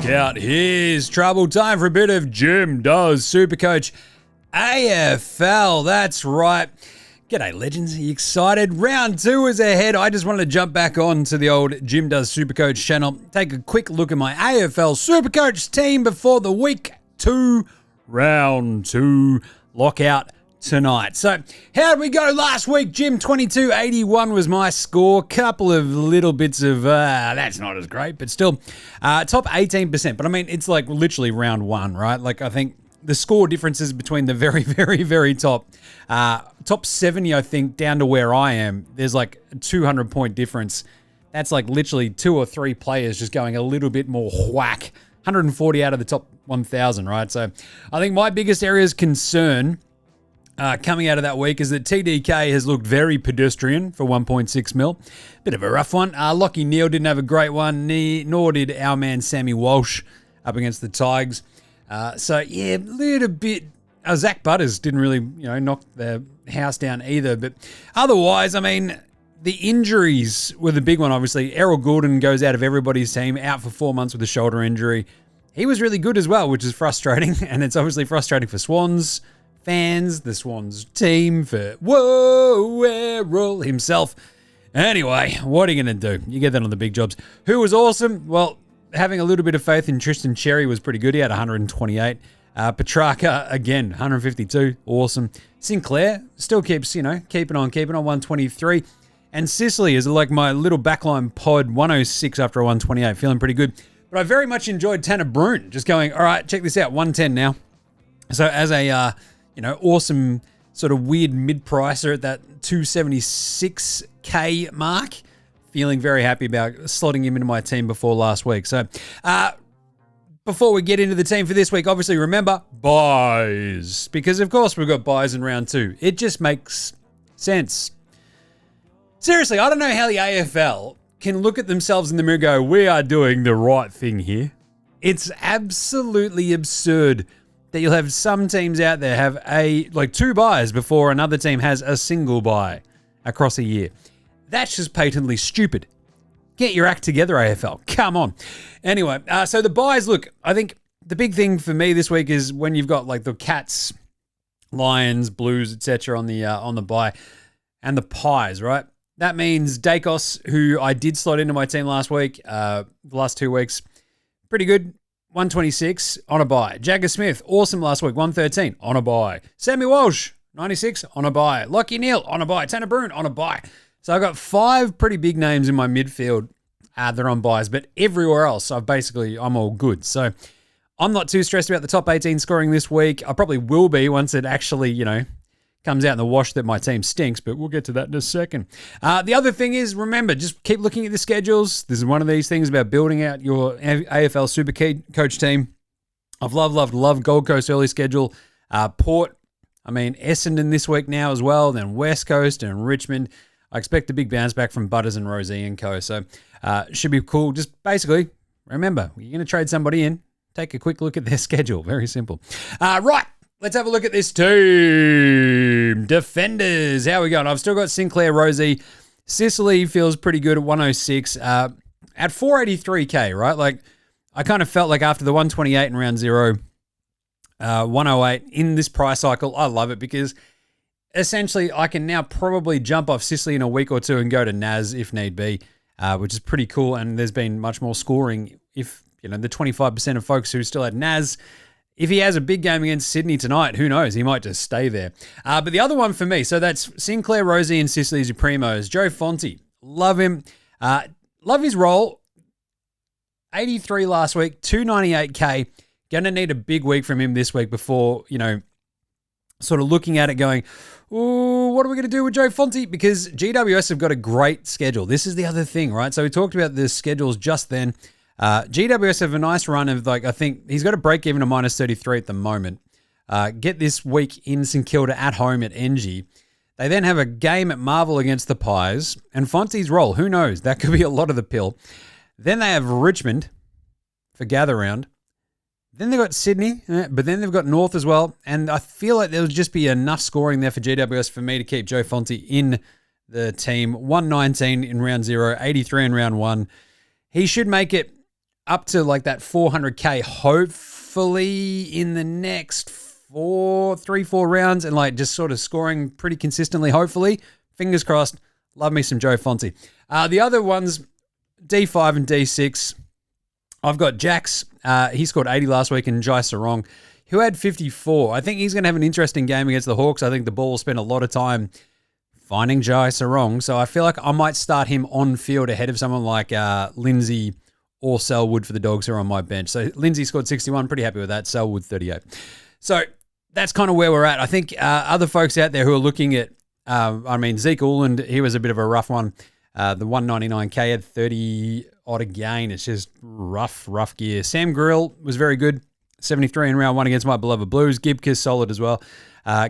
look out. Here's trouble. Time for a bit of Jim Does SuperCoach AFL. That's right. G'day, legends. Are you excited? Round 2 is ahead. I just wanted to jump back on to the old Jim Does SuperCoach channel, take a quick look at my AFL SuperCoach team before the week 2 round 2 lockout tonight. So, how did we go last week? Jim, 22-81 was my score. Couple of little bits of, that's not as great, but still, top 18%. But I mean, it's like literally round 1, right? Like, I think the score differences between the very, very, very top 70, I think, down to where I am, there's like a 200-point difference. That's like literally 2 or 3 players just going a little bit more whack. 140 out of the top 1,000, right? So I think my biggest area of concern coming out of that week is that TDK has looked very pedestrian for 1.6 mil. Bit of a rough one. Lockie Neal didn't have a great one, nor did our man Sammy Walsh up against the Tigers. So, yeah, a little bit. Zach Butters didn't really, knock the house down either. But otherwise, I mean, the injuries were the big one, obviously. Errol Gulden goes out of everybody's team, out for 4 months with a shoulder injury. He was really good as well, which is frustrating. And it's obviously frustrating for Swans fans, the Swans team, for, Errol himself. Anyway, what are you going to do? You get that on the big jobs. Who was awesome? Well, having a little bit of faith in Tristan Cherry was pretty good. He had 128. Petrarca, again, 152. Awesome. Sinclair still keeps, keeping on, 123. And Sicily is like my little backline pod, 106 after a 128. Feeling pretty good. But I very much enjoyed Tanner Bruhn just going, all right, check this out, 110 now. So as a, awesome sort of weird mid-pricer at that 276K mark, feeling very happy about slotting him into my team before last week. So, before we get into the team for this week, obviously remember, buys. Because, of course, we've got buys in round 2. It just makes sense. Seriously, I don't know how the AFL can look at themselves in the mirror and go, we are doing the right thing here. It's absolutely absurd that you'll have some teams out there have 2 buys before another team has a single buy across a year. That's just patently stupid. Get your act together, AFL. Come on. Anyway, so the buys, look, I think the big thing for me this week is when you've got like the Cats, Lions, Blues, etc. on the buy, and the Pies, right? That means Dacos, who I did slot into my team last week, the last 2 weeks, pretty good. 126 on a buy. Jagger Smith, awesome last week, 113 on a buy. Sammy Walsh, 96 on a buy. Lockie Neal on a buy. Tanner Bruhn on a buy. So I got 5 pretty big names in my midfield that are on buys, but everywhere else, I'm all good. So I'm not too stressed about the top 18 scoring this week. I probably will be once it actually, comes out in the wash that my team stinks, but we'll get to that in a second. The other thing is, remember, just keep looking at the schedules. This is one of these things about building out your AFL SuperCoach team. I've loved Gold Coast early schedule. Port, Essendon this week now as well, then West Coast and Richmond. I expect a big bounce back from Butters and Rosie and co. So should be cool. Just basically, remember, you're going to trade somebody in, take a quick look at their schedule. Very simple. Right. Let's have a look at this team. Defenders. How we going? I've still got Sinclair, Rosie. Sicily feels pretty good at 106. At 483K, right? Like, I kind of felt like after the 128 in round 0, 108 in this price cycle, I love it because essentially I can now probably jump off Sicily in a week or 2 and go to Naz if need be, which is pretty cool. And there's been much more scoring if, the 25% of folks who still had Naz. If he has a big game against Sydney tonight, who knows? He might just stay there. But the other one for me, so that's Sinclair, Rosie, and Sicily's your primos. Joe Fonti, love him. Love his role. 83 last week, 298K. Going to need a big week from him this week before, sort of looking at it going, ooh, what are we going to do with Joe Fonti? Because GWS have got a great schedule. This is the other thing, right? So we talked about the schedules just then. GWS have a nice run of I think he's got a break even to minus 33 at the moment. Get this week in St Kilda at home at NG. They then have a game at Marvel against the Pies and Fonti's role. Who knows? That could be a lot of the pill. Then they have Richmond for gather round. Then they've got Sydney, but then they've got North as well. And I feel like there'll just be enough scoring there for GWS for me to keep Joe Fonti in the team. 119 in round 0, 83 in round 1. He should make it up to like that 400k, hopefully in the next 4 rounds, and like just sort of scoring pretty consistently, hopefully. Fingers crossed. Love me some Joe Fonti. The other ones, D5 and D6, I've got Jax. He scored 80 last week, and Jai Serong, who had 54. I think he's going to have an interesting game against the Hawks. I think the ball will spend a lot of time finding Jai Serong. So I feel like I might start him on field ahead of someone like Lindsay or Selwood for the Dogs who are on my bench. So Lindsay scored 61. Pretty happy with that. Selwood 38. So that's kind of where we're at. I think other folks out there who are looking at, Zeke Gulden, he was a bit of a rough one. The 199k had 30 odd again. It's just rough gear. Sam Grill was very good. 73 in round 1 against my beloved Blues. Gibkiss solid as well.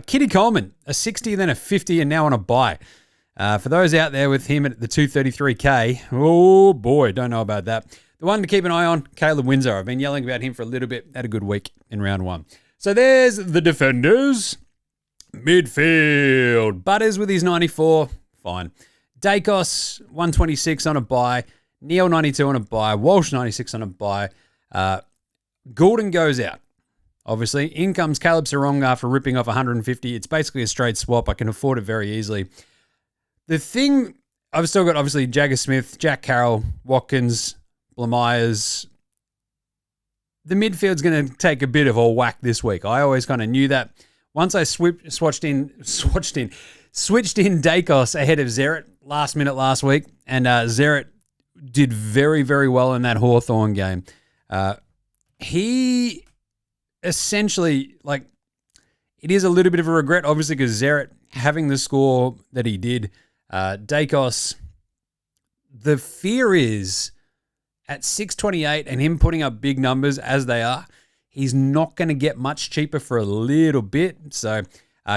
Kitty Coleman, a 60, then a 50, and now on a bye. For those out there with him at the 233k, oh boy, don't know about that. The one to keep an eye on, Caleb Windsor. I've been yelling about him for a little bit. Had a good week in round 1. So there's the defenders. Midfield. Butters with his 94, fine. Dacos, 126 on a bye. Neil, 92 on a bye. Walsh, 96 on a bye. Gulden goes out. Obviously, in comes Caleb Serong after ripping off 150. It's basically a straight swap. I can afford it very easily. The thing, I've still got obviously Jagger Smith, Jack Carroll, Watkins, Blamires. The midfield's going to take a bit of a whack this week. I always kind of knew that. Once I switched in Dacos ahead of Merrett last minute last week, and Merrett did very, very well in that Hawthorn game. He essentially, like, it is a little bit of a regret, obviously, because Merrett having the score that he did. Dacos, the fear is at 628 and him putting up big numbers as they are, he's not going to get much cheaper for a little bit. So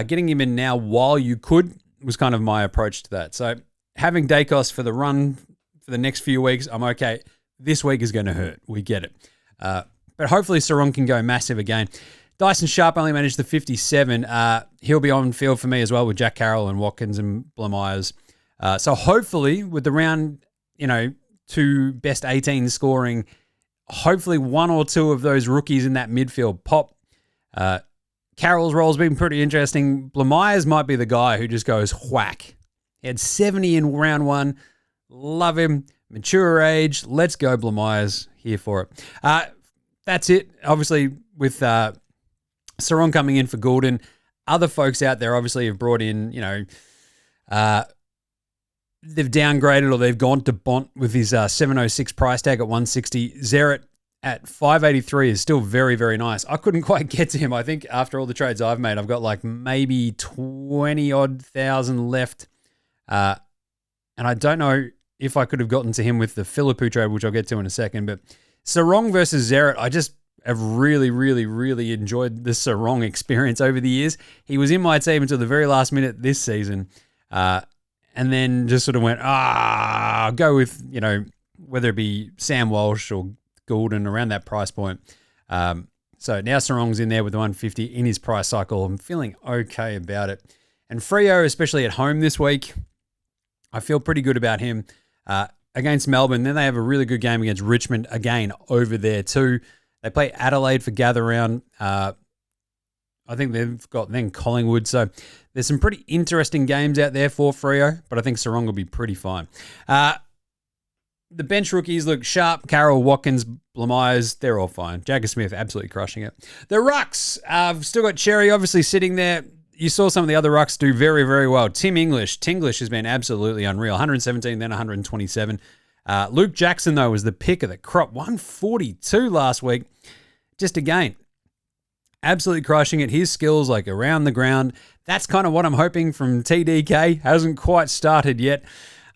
getting him in now while you could was kind of my approach to that. So having Dacos for the run for the next few weeks, I'm okay. This week is going to hurt. We get it. But hopefully Serong can go massive again. Dyson Sharp only managed the 57. He'll be on field for me as well with Jack Carroll and Watkins and Blamires. So hopefully with the round, 2 best 18 scoring, hopefully 1 or 2 of those rookies in that midfield pop. Carroll's role's been pretty interesting. Blamires might be the guy who just goes whack. He had 70 in round 1. Love him. Mature age. Let's go Blamires. Here for it. That's it. Obviously, with Serong coming in for Gulden, other folks out there obviously have brought in, they've downgraded or they've gone to Bont with his 706 price tag at 160. Merrett at 583 is still very, very nice. I couldn't quite get to him. I think after all the trades I've made, I've got like maybe 20-odd thousand left. And I don't know if I could have gotten to him with the Philippou trade, which I'll get to in a second, but Serong versus Merrett, I just have really, really, really enjoyed the Serong experience over the years. He was in my team until the very last minute this season, and then just sort of went, go with, whether it be Sam Walsh or Gulden around that price point. So now Serong's in there with the 150 in his price cycle. I'm feeling okay about it. And Freo, especially at home this week, I feel pretty good about him. Against Melbourne. Then they have a really good game against Richmond again over there too. They play Adelaide for gather round. I think they've got then Collingwood. So there's some pretty interesting games out there for Freo, but I think Serong will be pretty fine. The bench rookies look Sharp, Carroll, Watkins, Blamires. They're all fine. Jagger Smith absolutely crushing it. The rucks. I've still got Cherry obviously sitting there. You saw some of the other rucks do very, very well. Tinglish has been absolutely unreal. 117, then 127. Luke Jackson, though, was the pick of the crop. 142 last week. Just again, absolutely crushing it. His skills, like around the ground. That's kind of what I'm hoping from TDK. Hasn't quite started yet.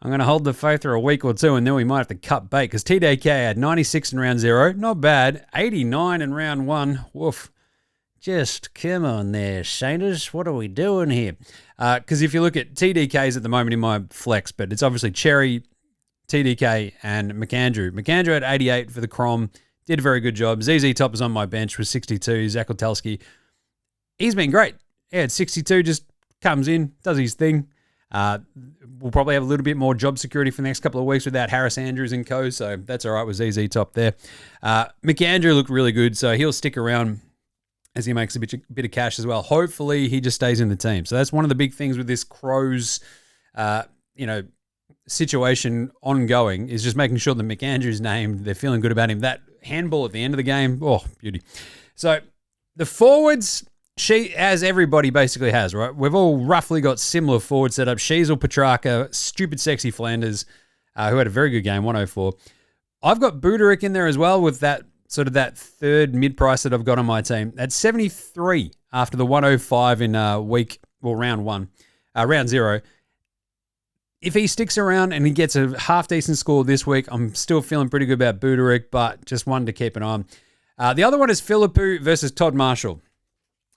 I'm going to hold the faith for a week or two, and then we might have to cut bait, because TDK had 96 in round 0. Not bad. 89 in round 1. Woof. Just come on there, Sainters. What are we doing here? Because if you look at TDKs at the moment in my flex, but it's obviously Cherry, TDK, and McAndrew. McAndrew had 88 for the Crom. Did a very good job. ZZ Top is on my bench with 62. Zach Otelski. He's been great. Yeah, at 62, just comes in, does his thing. We'll probably have a little bit more job security for the next couple of weeks without Harris Andrews and co, so that's all right with ZZ Top there. McAndrew looked really good, so he'll stick around as he makes a bit of cash as well. Hopefully, he just stays in the team. So that's one of the big things with this Crows, situation ongoing, is just making sure that McAndrew's named. They're feeling good about him. That handball at the end of the game, oh, beauty. So the forwards, as everybody basically has, right? We've all roughly got similar forward setup. Sheasel, Petrarca, Stupid Sexy Flanders, who had a very good game, 104. I've got Budarick in there as well with that sort of that third mid-price that I've got on my team. At 73 after the 105 in round 0. If he sticks around and he gets a half-decent score this week, I'm still feeling pretty good about Budarick, but just one to keep an eye on. The other one is Philippou versus Todd Marshall.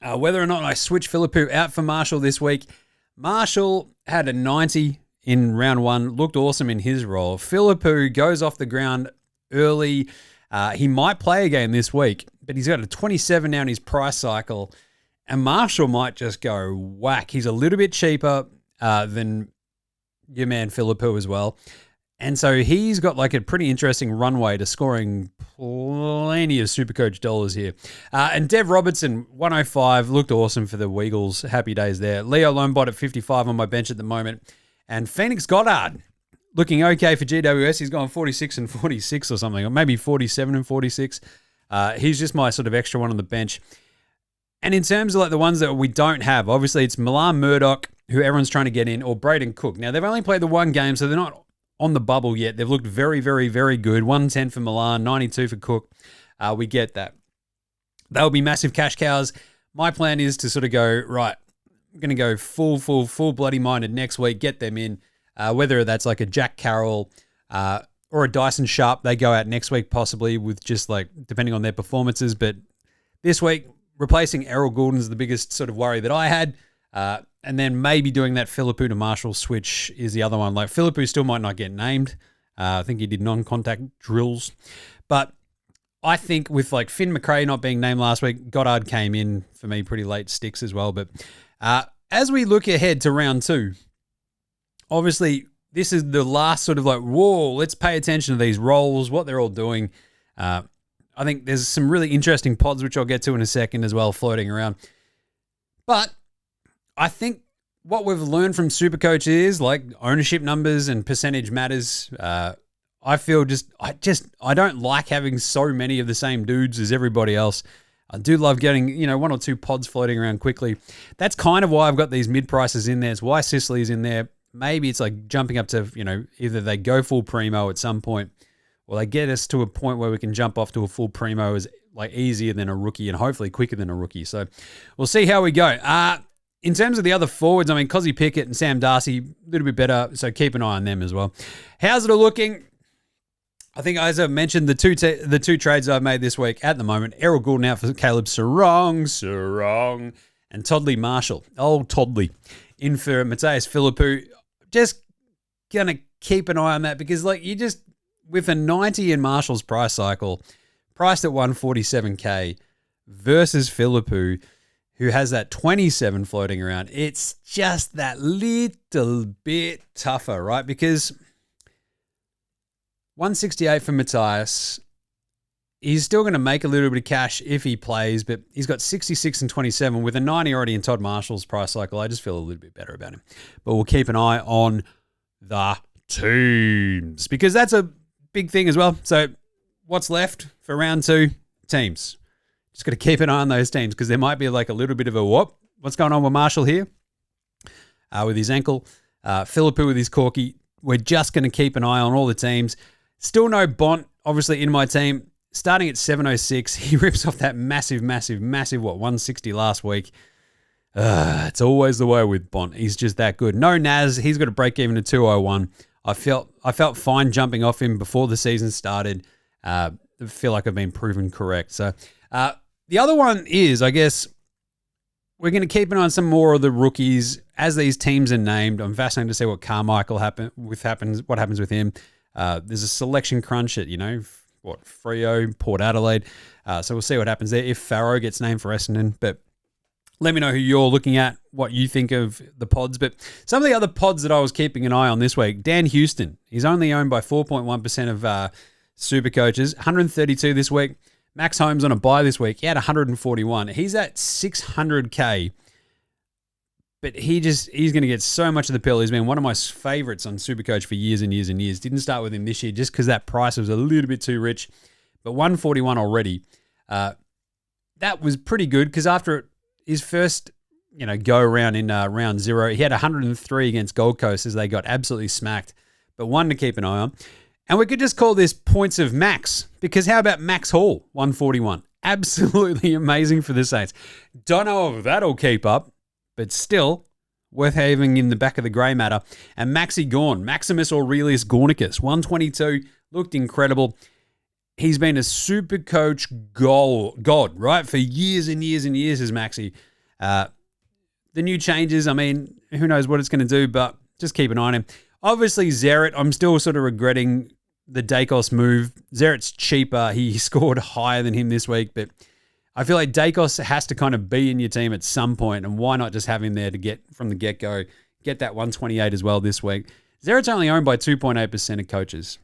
Whether or not I switch Philippou out for Marshall this week, Marshall had a 90 in round 1, looked awesome in his role. Philippou goes off the ground early. He might play a game this week, but he's got a 27 now in his price cycle, and Marshall might just go whack. He's a little bit cheaper than your man Philippou as well. And so he's got like a pretty interesting runway to scoring plenty of SuperCoach dollars here. And Dev Robertson, 105, looked awesome for the Weagles. Happy days there. Leo Lombard at 55 on my bench at the moment. And Phoenix Goddard, looking okay for GWS. He's gone 46 and 46 or something, or maybe 47 and 46. He's just my sort of extra one on the bench. And in terms of like the ones that we don't have, obviously it's Milan Murdoch, who everyone's trying to get in, or Braden Cook. Now, they've only played the one game, so they're not on the bubble yet. They've looked very, very, very good. 110 for Milan, 92 for Cook. We get that. They'll be massive cash cows. My plan is to sort of go, right, I'm going to go full bloody minded next week, get them in. Whether that's like a Jack Carroll or a Dyson Sharp, they go out next week possibly with just like, depending on their performances. But this week, replacing Errol Gulden is the biggest sort of worry that I had. And then maybe doing that Philippou to Marshall switch is the other one. Like Philippou still might not get named. I think he did non-contact drills. But I think with like Finn McRae not being named last week, Goddard came in for me pretty late sticks as well. But as we look ahead to round 2, obviously this is the last sort of like, whoa, let's pay attention to these roles, what they're all doing. I think there's some really interesting pods, which I'll get to in a second as well, floating around. But I think what we've learned from SuperCoach is like ownership numbers and percentage matters. I feel I don't like having so many of the same dudes as everybody else. I do love getting, one or two pods floating around quickly. That's kind of why I've got these mid prices in there. It's why Sicily's in there. Maybe it's like jumping up to, either they go full primo at some point, or they get us to a point where we can jump off to a full primo as like easier than a rookie and hopefully quicker than a rookie. So we'll see how we go. In terms of the other forwards, I mean, Cozzy Pickett and Sam Darcy, a little bit better, so keep an eye on them as well. How's it all looking? I think, as I've mentioned, the two trades I've made this week at the moment, Errol Gulden out for Caleb Serong, and Toddley Marshall. Old Toddley in for Matthias Philippou. Just going to keep an eye on that because, like, you just, with a 90 in Marshall's price cycle, priced at 147K versus Philippou, who has that 27 floating around, it's just that little bit tougher, right? Because 168 for Matthias, he's still going to make a little bit of cash if he plays, but he's got 66 and 27 with a 90 already in Todd Marshall's price cycle. I just feel a little bit better about him. But we'll keep an eye on the teams because that's a big thing as well. So what's left for round 2? Teams. Just got to keep an eye on those teams because there might be like a little bit of a whoop. What's going on with Marshall here? With his ankle. Philippou with his corky. We're just going to keep an eye on all the teams. Still no Bont, obviously, in my team. Starting at 706, he rips off that massive, 160 last week. It's always the way with Bont. He's just that good. No Naz. He's got to break even to 201. I felt fine jumping off him before the season started. I feel like I've been proven correct. So, the other one is, I guess, we're going to keep an eye on some more of the rookies as these teams are named. I'm fascinated to see what Carmichael happens with him. There's a selection crunch at, Freo, Port Adelaide. So we'll see what happens there if Farrow gets named for Essendon. But Let me know who you're looking at, what you think of the pods. But some of the other pods that I was keeping an eye on this week, Dan Houston. He's only owned by 4.1% of super coaches, 132 this week. Max Holmes on a bye this week. He had 141. He's at 600K. But he's going to get so much of the pill. He's been one of my favorites on SuperCoach for years and years and years. Didn't start with him this year just because that price was a little bit too rich. But 141 already. That was pretty good because after his first go around in round 0, he had 103 against Gold Coast as they got absolutely smacked. But one to keep an eye on. And we could just call this points of Max, because how about Max Hall, 141? Absolutely amazing for the Saints. Don't know if that'll keep up, but still worth having in the back of the grey matter. And Maxi Gorn, Maximus Aurelius Gornicus, 122, looked incredible. He's been a SuperCoach god, right? For years and years and years as Maxi. The new changes, I mean, who knows what it's going to do, but just keep an eye on him. Obviously, Merrett, I'm still sort of regretting the Dacos move. Merrett's cheaper. He scored higher than him this week, but I feel like Dacos has to kind of be in your team at some point, and why not just have him there to get from the get-go, get that 128 as well this week. Merrett's only owned by 2.8% of coaches.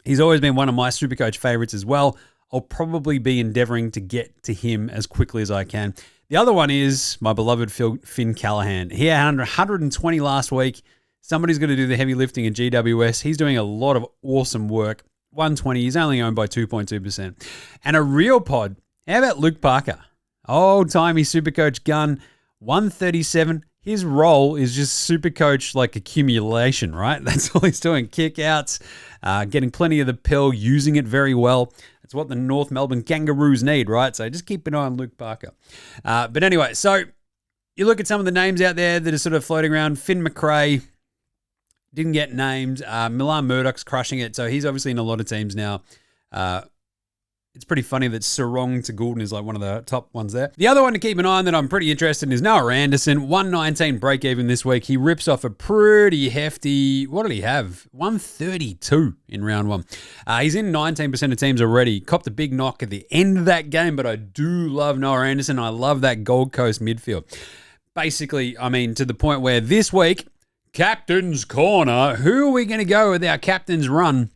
He's always been one of my SuperCoach favorites as well. I'll probably be endeavoring to get to him as quickly as I can. The other one is my beloved Finn Callaghan. He had 120 last week. Somebody's going to do the heavy lifting in GWS. He's doing a lot of awesome work. 120. He's only owned by 2.2%. And a real pod. How about Luke Parker? Old-timey SuperCoach gun. 137. His role is just SuperCoach like accumulation, right? That's all he's doing. Kick-outs, getting plenty of the pill, using it very well. That's what the North Melbourne Kangaroos need, right? So just keep an eye on Luke Parker. But anyway, so you look at some of the names out there that are sort of floating around. Finn McRae didn't get named. Milan Murdoch's crushing it, so he's obviously in a lot of teams now. It's pretty funny that Serong to Gulden is like one of the top ones there. The other one to keep an eye on that I'm pretty interested in is Noah Anderson. 119 break even this week. He rips off a pretty hefty, what did he have? 132 in round 1. He's in 19% of teams already. Copped a big knock at the end of that game, but I do love Noah Anderson. I love that Gold Coast midfield. Basically, I mean, to the point where this week, Captain's Corner, who are we going to go with our Captain's Run?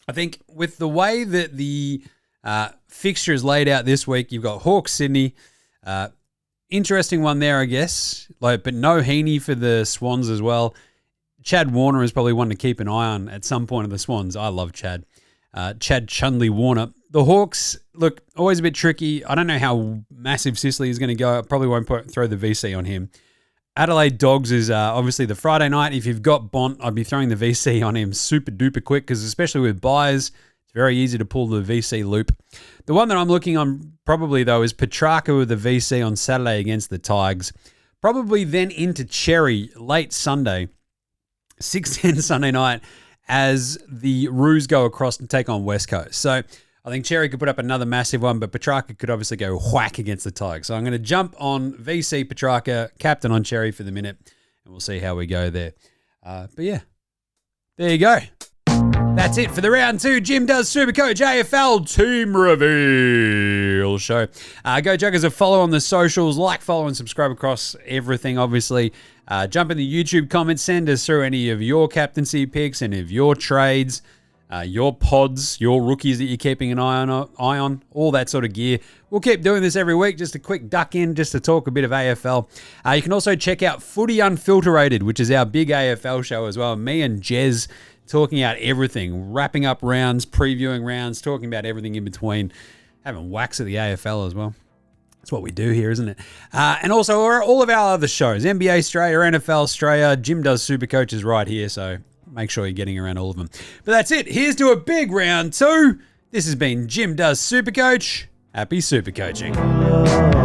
I think with the way that the fixture is laid out this week, you've got Hawks Sydney. Interesting one there, I guess. But no Heaney for the Swans as well. Chad Warner is probably one to keep an eye on at some point of the Swans. I love Chad. Chad Chundley Warner. The Hawks, look, always a bit tricky. I don't know how massive Sicily is going to go. I probably won't throw the VC on him. Adelaide Dogs is obviously the Friday night. If you've got Bont, I'd be throwing the VC on him super duper quick because especially with buys, it's very easy to pull the VC loop. The one that I'm looking on probably, though, is Petrarca with the VC on Saturday against the Tigers. Probably then into Cherry late Sunday, 6:10 Sunday night, as the Roos go across and take on West Coast. So I think Cherry could put up another massive one, but Petrarca could obviously go whack against the Tigers. So I'm going to jump on VC Petrarca, captain on Cherry for the minute, and we'll see how we go there. But yeah, there you go. That's it for the round 2 Jim Does SuperCoach AFL Team Reveal show. Go chuck us a follow on the socials, like, follow, and subscribe across everything, obviously. Jump in the YouTube comments, send us through any of your captaincy picks, any of your trades, your pods, your rookies that you're keeping an eye on, all that sort of gear. We'll keep doing this every week, just a quick duck in, just to talk a bit of AFL. You can also check out Footy Unfilterated, which is our big AFL show as well. Me and Jez talking out everything, wrapping up rounds, previewing rounds, talking about everything in between, having whacks at the AFL as well. That's what we do here, isn't it? And also all of our other shows, NBA Australia, NFL Australia, Jim Does SuperCoach is right here, so make sure you're getting around all of them. But that's it. Here's to a big round 2. This has been Jim Does SuperCoach. Happy SuperCoaching.